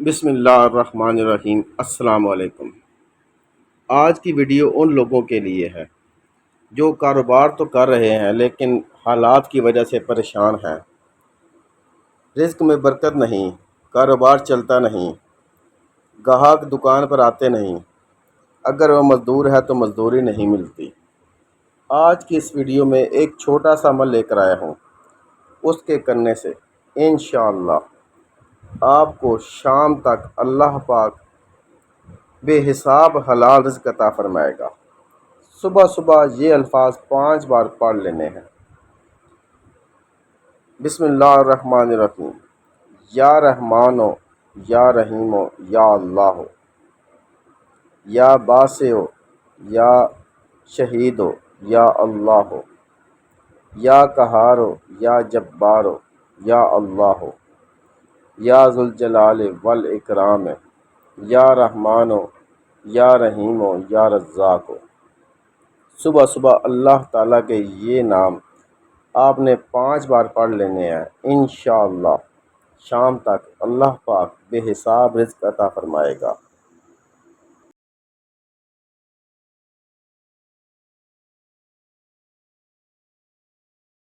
بسم اللہ الرحمن الرحیم۔ السلام علیکم۔ آج کی ویڈیو ان لوگوں کے لیے ہے جو کاروبار تو کر رہے ہیں لیکن حالات کی وجہ سے پریشان ہیں۔ رزق میں برکت نہیں، کاروبار چلتا نہیں، گاہک دکان پر آتے نہیں، اگر وہ مزدور ہے تو مزدوری نہیں ملتی۔ آج کی اس ویڈیو میں ایک چھوٹا سا عمل لے کر آیا ہوں، اس کے کرنے سے انشاءاللہ آپ کو شام تک اللہ پاک بے حساب حلال رزق عطا فرمائے گا۔ صبح صبح یہ الفاظ 5 بار پڑھ لینے ہیں۔ بسم اللہ الرحمن الرحیم۔ یا رحمانو یا رحیمو یا اللہ، یا باسعو یا شہیدو یا اللہ، یا قہارو یا جبارو یا اللہ، یا ذوالجلال والاکرام، یا رحمانو یا رحیمو یا رزاقو۔ صبح صبح اللہ تعالیٰ کے یہ نام آپ نے 5 بار پڑھ لینے ہیں۔ انشاءاللہ شام تک اللہ پاک بے حساب رزق عطا فرمائے گا۔